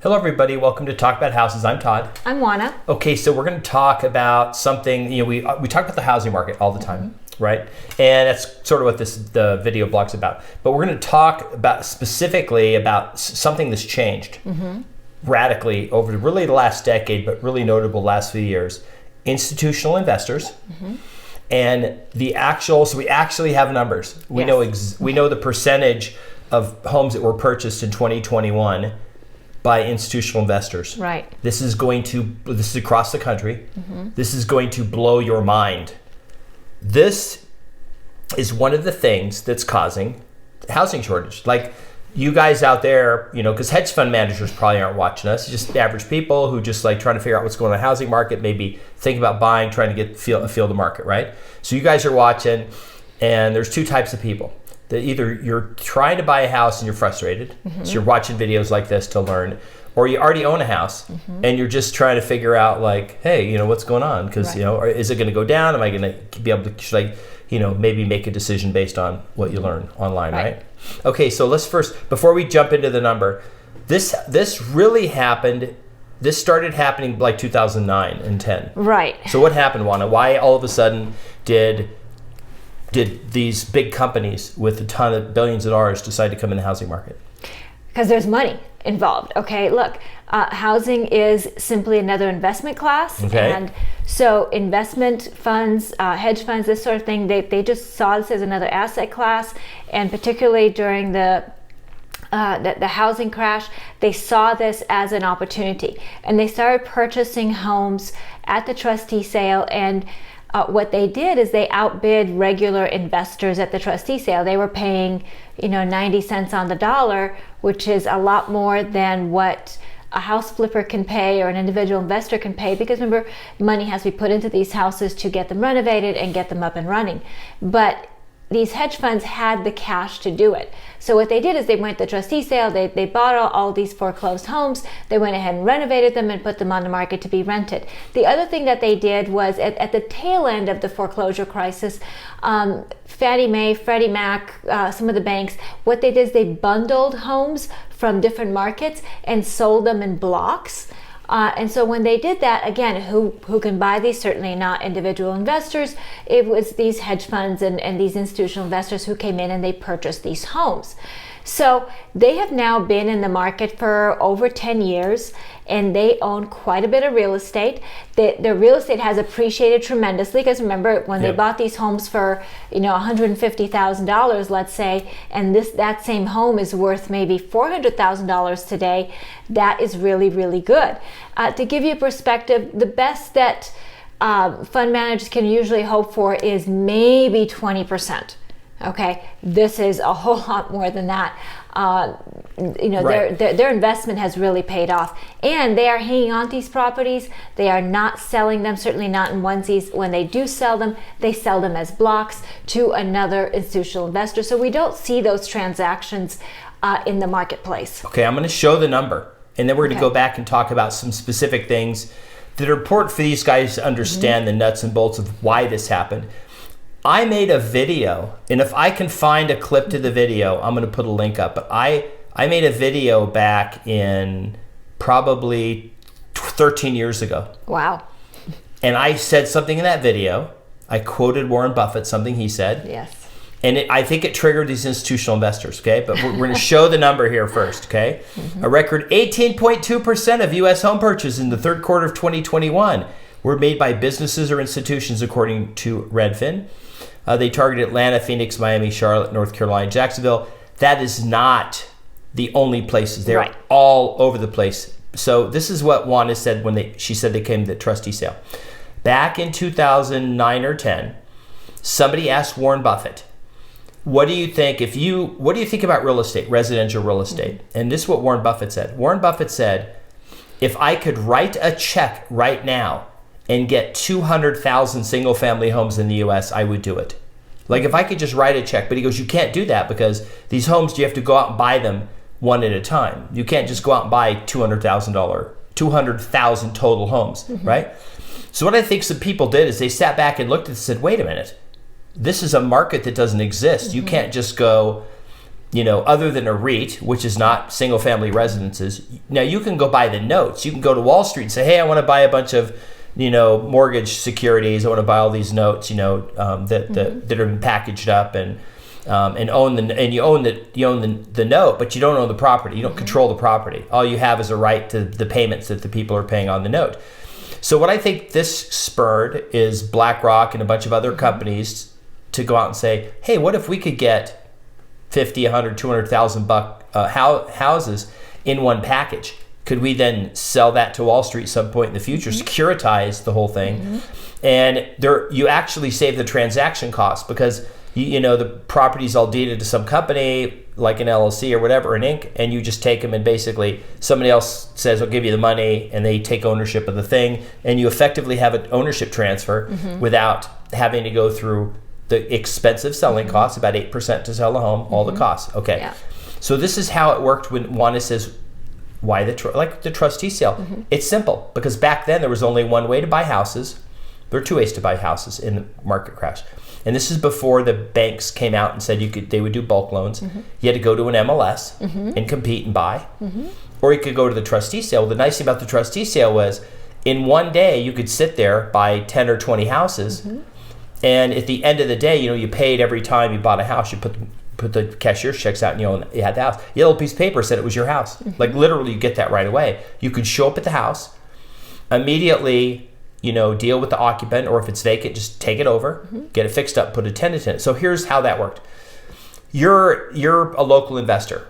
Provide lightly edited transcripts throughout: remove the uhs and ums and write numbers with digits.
Hello, everybody. Welcome to Talk About Houses. I'm Todd. I'm Juana. Okay, so we're going to talk about something. We talk about the housing market all the time, right? And that's sort of what the video blog's about. But we're going to talk about specifically about something that's changed radically over really the last decade, but really notable last few years. Institutional investors. And so we actually have numbers. We know we know the percentage of homes that were purchased in 2021 by institutional investors. Right. This is across the country. This is going to blow your mind. This is one of the things that's causing housing shortage. Like you guys out there, because hedge fund managers probably aren't watching us, just average people who just like trying to figure out what's going on in the housing market, maybe think about buying, trying to feel the market, right? So you guys are watching, and there's two types of people. That either you're trying to buy a house and you're frustrated, so you're watching videos like this to learn, or you already own a house and you're just trying to figure out like, hey, what's going on? Because, is it going to go down? Am I going to be able to, maybe make a decision based on what you learn online, right? Okay, so let's first, before we jump into the number, this really happened. This started happening like 2009 and 10. Right. So what happened, Juana? Why all of a sudden did these big companies with a ton of billions of dollars decide to come in the housing market? Because there's money involved. Okay, look, housing is simply another investment class. Okay. And so investment funds, hedge funds, this sort of thing, they just saw this as another asset class. And particularly during the housing crash, they saw this as an opportunity. And they started purchasing homes at the trustee sale, and what they did is they outbid regular investors at the trustee sale. They were paying, 90 cents on the dollar, which is a lot more than what a house flipper can pay or an individual investor can pay, because remember, money has to be put into these houses to get them renovated and get them up and running. But these hedge funds had the cash to do it. So what they did is they went to the trustee sale, they bought all these foreclosed homes, they went ahead and renovated them and put them on the market to be rented. The other thing that they did was at the tail end of the foreclosure crisis, Fannie Mae, Freddie Mac, some of the banks, what they did is they bundled homes from different markets and sold them in blocks. And so when they did that, again, who can buy these? Certainly not individual investors. It was these hedge funds and these institutional investors who came in and they purchased these homes. So they have now been in the market for over 10 years, and they own quite a bit of real estate. Their real estate has appreciated tremendously, because remember, when they bought these homes for $150,000, let's say, and that same home is worth maybe $400,000 today, that is really, really good. To give you a perspective, the best that fund managers can usually hope for is maybe 20%. Okay, this is a whole lot more than that. Their investment has really paid off, and they are hanging on to these properties. They are not selling them, certainly not in onesies. When they do sell them, they sell them as blocks to another institutional investor. So we don't see those transactions in the marketplace. Okay, I'm going to show the number, and then we're going to go back and talk about some specific things that are important for these guys to understand the nuts and bolts of why this happened. I made a video, and if I can find a clip to the video, I'm going to put a link up. But I made a video back in probably 13 years ago. Wow. And I said something in that video. I quoted Warren Buffett, something he said. Yes. And I think it triggered these institutional investors, okay? But we're going to show the number here first, okay? A record 18.2% of U.S. home purchases in the third quarter of 2021 were made by businesses or institutions, according to Redfin. They targeted Atlanta, Phoenix, Miami, Charlotte, North Carolina, Jacksonville. That is not the only places. They're all over the place. So this is what Wanda said when she said they came to the trustee sale. Back in 2009 or 10, somebody asked Warren Buffett, what do you think about real estate, residential real estate? And this is what Warren Buffett said. Warren Buffett said, if I could write a check right now and get 200,000 single-family homes in the U.S., I would do it. Like if I could just write a check. But he goes, you can't do that, because these homes, you have to go out and buy them one at a time. You can't just go out and buy 200,000 total homes, right? So what I think some people did is they sat back and looked at it and said, wait a minute, this is a market that doesn't exist. You can't just go other than a REIT, which is not single family residences. Now you can go buy the notes. You can go to Wall Street and say, hey, I want to buy a bunch of, mortgage securities. I want to buy all these notes, that are been packaged up and you own the note, but you don't own the property. You don't control the property. All you have is a right to the payments that the people are paying on the note. So what I think this spurred is BlackRock and a bunch of other companies to go out and say, hey, what if we could get 50, 100, 200,000 houses in one package? Could we then sell that to Wall Street at some point in the future, securitize the whole thing? And you actually save the transaction costs because the property's all deeded to some company like an LLC or whatever, an Inc., and you just take them and basically somebody else says, I'll give you the money, and they take ownership of the thing, and you effectively have an ownership transfer without having to go through the expensive selling costs, about 8% to sell a home, all the costs. Okay. Yeah. So this is how it worked when Wanda says, why the trustee sale? It's simple, because back then there was only one way to buy houses. There were two ways to buy houses in the market crash. And this is before the banks came out and said they would do bulk loans. You had to go to an MLS and compete and buy. Or you could go to the trustee sale. Well, the nice thing about the trustee sale was in one day you could sit there, buy 10 or 20 houses, and at the end of the day, you paid every time you bought a house. You put the cashier's checks out and you had the house. The little piece of paper said it was your house. Like literally you get that right away. You could show up at the house, immediately deal with the occupant, or if it's vacant, just take it over, get it fixed up, put a tenant in it. So here's how that worked. You're a local investor,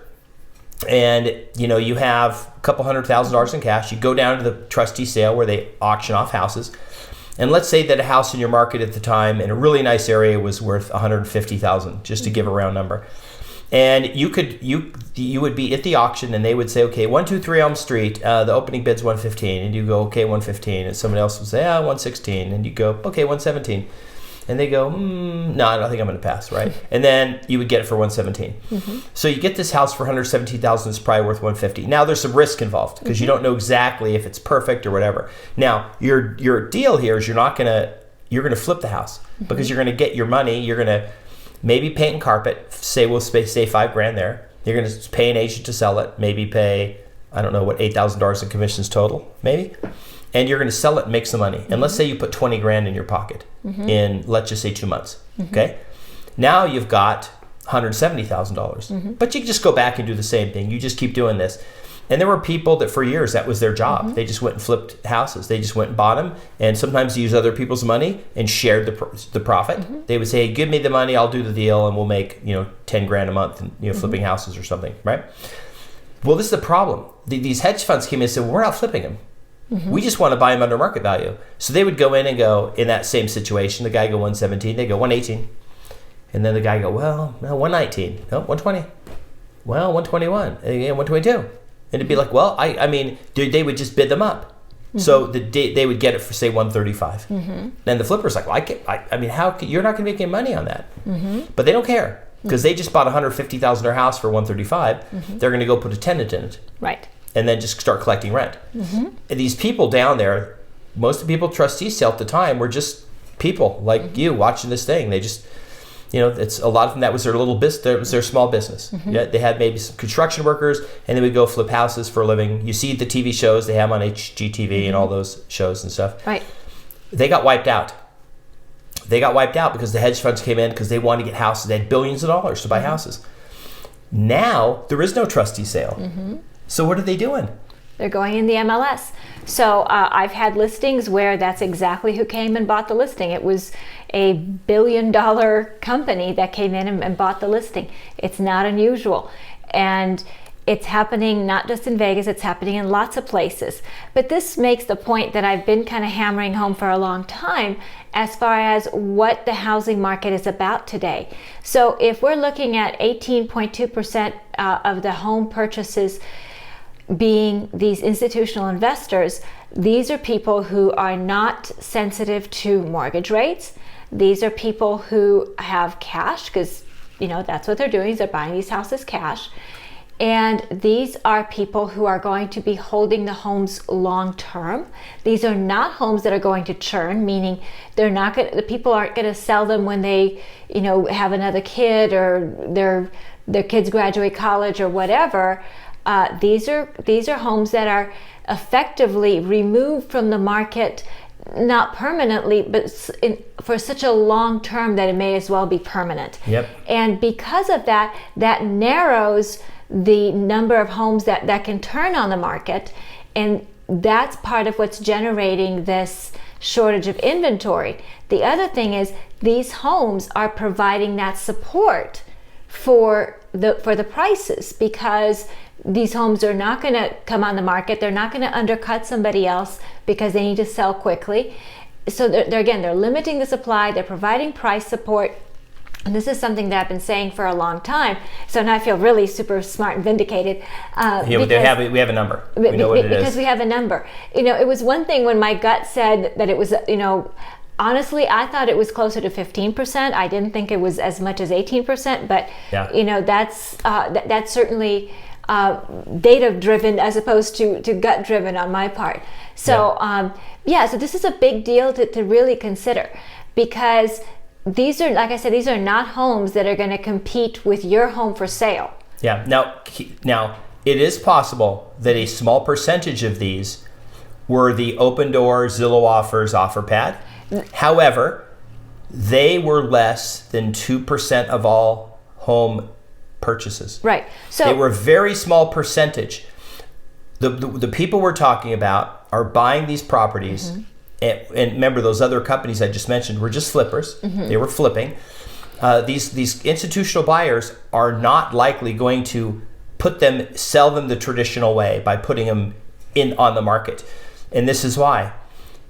and you have a couple $100,000 in cash. You go down to the trustee sale where they auction off houses, and let's say that a house in your market at the time in a really nice area was worth $150,000, just to give a round number. And you would be at the auction, and they would say, okay, 123 Elm Street, the opening bid's 115, and you go, okay, 115, and somebody else would say, 116, and you go, okay, 117, and they go, no, I don't think I'm going to pass, right? And then you would get it for 117. So you get this house for 117,000. It's probably worth 150. Now there's some risk involved because you don't know exactly if it's perfect or whatever. Now your deal here is you're going to flip the house because you're going to get your money. You're going to maybe paint and carpet, say $5,000 there. You're going to pay an agent to sell it, maybe pay, I don't know what, $8,000 in commissions total, maybe. And you're going to sell it and make some money. And let's say you put $20,000 in your pocket in, let's just say 2 months. Okay. Now you've got $170,000, but you can just go back and do the same thing. You just keep doing this. And there were people that for years that was their job. They just went and flipped houses. They just went and bought them, and sometimes used other people's money and shared the profit. They would say, hey, give me the money, I'll do the deal, and we'll make $10,000 a month, flipping houses or something, right? Well, this is the problem. These hedge funds came in and said, well, we're not flipping them. We just want to buy them under market value. So they would go in and go in that same situation. The guy go 117, they go 118, and then the guy go, well, no, 119, no, 120, well, 121, again, 122. And it'd be like, well, I mean, they would just bid them up. So they would get it for, say, 135. Then the flipper's like, well, I mean, you're not going to make any money on that. But they don't care because they just bought a $150,000 house for 135. They're going to go put a tenant in it. Right. And then just start collecting rent. And these people down there, most of the people trustee sale at the time were just people like you watching this thing. They just... it's a lot of them. That was their little business. That was their small business. Yeah, they had maybe some construction workers, and they would go flip houses for a living. You see the TV shows they have on HGTV and all those shows and stuff. Right. They got wiped out. They got wiped out because the hedge funds came in because they wanted to get houses. They had billions of dollars to buy houses. Now there is no trustee sale. So what are they doing? They're going in the MLS. So I've had listings where that's exactly who came and bought the listing. It was a $1 billion company that came in and bought the listing. It's not unusual. And it's happening not just in Vegas, it's happening in lots of places. But this makes the point that I've been kind of hammering home for a long time as far as what the housing market is about today. So if we're looking at 18.2% of the home purchases being these institutional investors, these are people who are not sensitive to mortgage rates. These are people who have cash because, that's what they're doing is they're buying these houses cash. And these are people who are going to be holding the homes long term. These are not homes that are going to churn, meaning the people aren't going to sell them when they, have another kid or they're their kids graduate college or whatever, these are homes that are effectively removed from the market, not permanently, but for such a long term that it may as well be permanent. Yep. And because of that, that narrows the number of homes that can turn on the market, and that's part of what's generating this shortage of inventory. The other thing is these homes are providing that support for the prices, because these homes are not going to come on the market. They're not going to undercut somebody else because they need to sell quickly. So they're limiting the supply. They're providing price support. And this is something that I've been saying for a long time. So now I feel really super smart and vindicated. We have a number. We know what it is. Because we have a number. It was one thing when my gut said that it was, honestly, I thought it was closer to 15%. I didn't think it was as much as 18%. But, that's certainly data driven as opposed to gut driven on my part. So, so this is a big deal to really consider, because these are, like I said, these are not homes that are going to compete with your home for sale. Yeah. Now, it is possible that a small percentage of these were the Open Door, Zillow Offers, OfferPad. However, they were less than 2% of all home purchases. Right. So they were a very small percentage. The people we're talking about are buying these properties. Mm-hmm. And remember, those other companies I just mentioned were just flippers. Mm-hmm. They were flipping. These institutional buyers are not likely going to sell them the traditional way by putting them on the market. And this is why.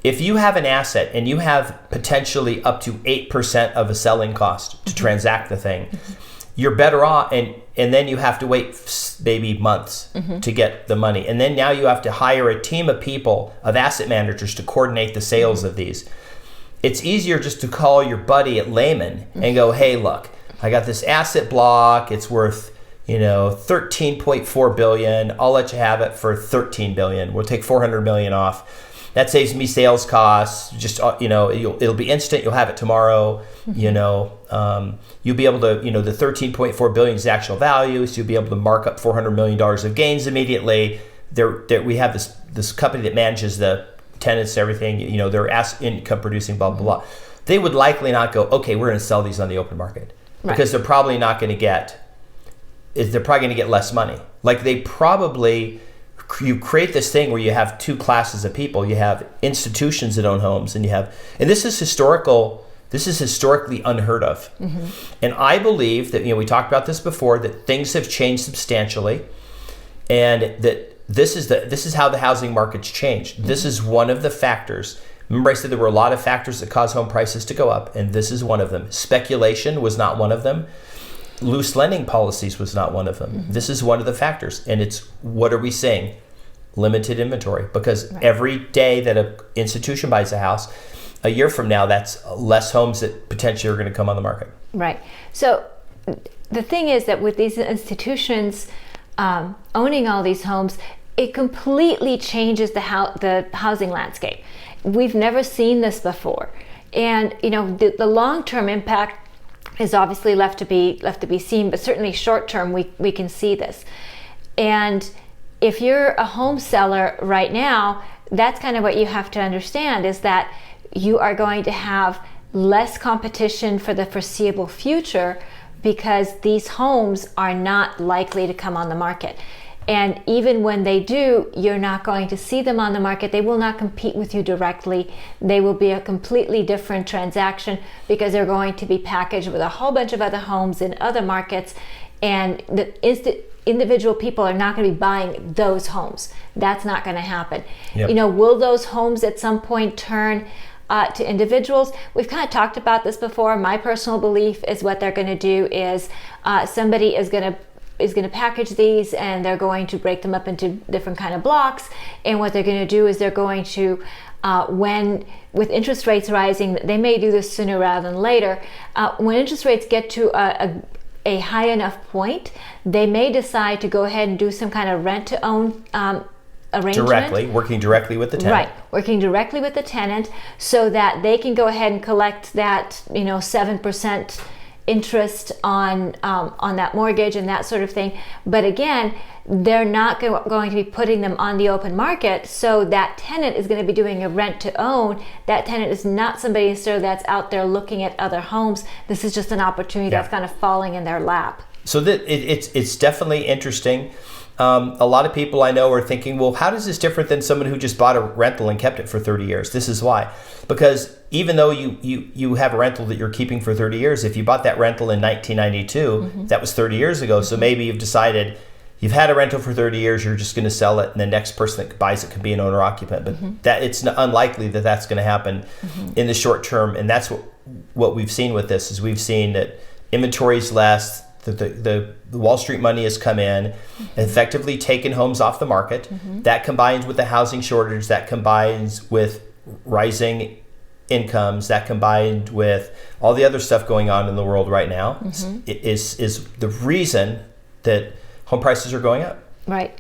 If you have an asset and you have potentially up to 8% of a selling cost to transact the thing, you're better off, and then you have to wait maybe months to get the money. And then now you have to hire a team of people, of asset managers, to coordinate the sales of these. It's easier just to call your buddy at Lehman and go, hey, look, I got this asset block. It's worth, $13.4 billion. I'll let you have it for $13 billion. We'll take $400 million off. That saves me sales costs. Just, it'll be instant. You'll have it tomorrow. You'll be able to, the 13.4 billion is the actual value. So you'll be able to mark up $400 million of gains immediately. We have this company that manages the tenants, everything, they're income producing, blah, blah, blah. They would likely not go, okay, we're going to sell these on the open market. Right. Because they're probably going to get less money. Like you create this thing where you have two classes of people. You have institutions that own homes, and this is historically unheard of. Mm-hmm. And I believe that, we talked about this before, that things have changed substantially, and that this is how the housing market's changed. Mm-hmm. This is one of the factors. Remember I said there were a lot of factors that cause home prices to go up, and this is one of them. Speculation was not one of them. Loose lending policies was not one of them. Mm-hmm. This is one of the factors. And it's, what are we saying? Limited inventory. Because every day that an institution buys a house, a year from now, that's less homes that potentially are going to come on the market. Right. So the thing is that with these institutions owning all these homes, it completely changes the housing landscape. We've never seen this before. And, the long-term impact is obviously left to be seen, but certainly short term we can see this. And if you're a home seller right now, that's kind of what you have to understand, is that you are going to have less competition for the foreseeable future, because these homes are not likely to come on the market. And even when they do, you're not going to see them on the market. They will not compete with you directly. They will be a completely different transaction, because they're going to be packaged with a whole bunch of other homes in other markets, and the individual people are not going to be buying those homes. That's not going to happen. Yep. Will those homes at some point turn to individuals? We've kind of talked about this before. My personal belief is what they're going to do is somebody is going to package these, and they're going to break them up into different kind of blocks. And what they're going to do is they're going to, with interest rates rising, they may do this sooner rather than later. When interest rates get to a high enough point, they may decide to go ahead and do some kind of rent-to-own arrangement. Working directly with the tenant. Right, working directly with the tenant, so that they can go ahead and collect that 7% interest on that mortgage and that sort of thing. But again, they're not going to be putting them on the open market, so that tenant is going to be doing a rent to own. That tenant is not somebody necessarily that's out there looking at other homes. This is just an opportunity that's kind of falling in their lap. So it's definitely interesting. A lot of people I know are thinking, well, how is this different than someone who just bought a rental and kept it for 30 years? This is why. Because even though you have a rental that you're keeping for 30 years, if you bought that rental in 1992, that was 30 years ago. So maybe you've decided you've had a rental for 30 years, you're just going to sell it, and the next person that buys it could be an owner-occupant. But that it's unlikely that that's going to happen in the short term. And that's what we've seen with this, is we've seen that inventory is less, that the Wall Street money has come in, effectively taken homes off the market. That combines with the housing shortage, that combines with rising incomes, that combined with all the other stuff going on in the world right now, is the reason that home prices are going up. Right.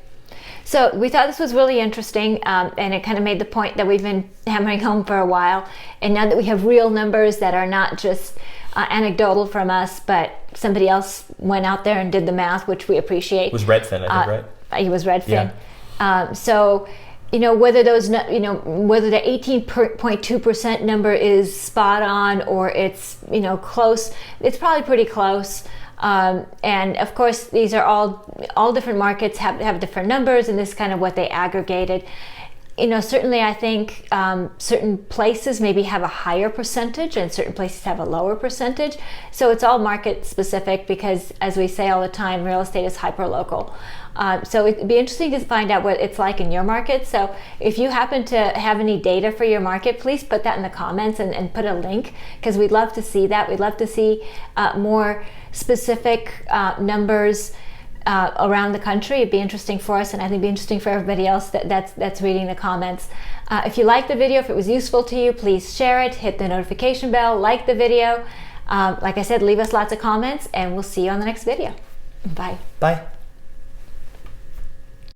So we thought this was really interesting, and it kind of made the point that we've been hammering home for a while. And now that we have real numbers that are not just anecdotal from us, but somebody else went out there and did the math, which we appreciate. It was Redfin, I think, right? He was Redfin. Yeah. So, whether those, whether the 18.2% number is spot on or it's, close, it's probably pretty close. And of course, these are all different markets have different numbers, and this is kind of what they aggregated. Certainly I think certain places maybe have a higher percentage and certain places have a lower percentage. So it's all market specific because, as we say all the time, real estate is hyper-local. So it'd be interesting to find out what it's like in your market. So if you happen to have any data for your market, please put that in the comments and put a link, because we'd love to see that. We'd love to see more specific numbers around the country. It'd be interesting for us, and I think it'd be interesting for everybody else that's reading the comments. If you liked the video, if it was useful to you, please share it, hit the notification bell, like the video. Like I said, leave us lots of comments, and we'll see you on the next video. Bye. Bye.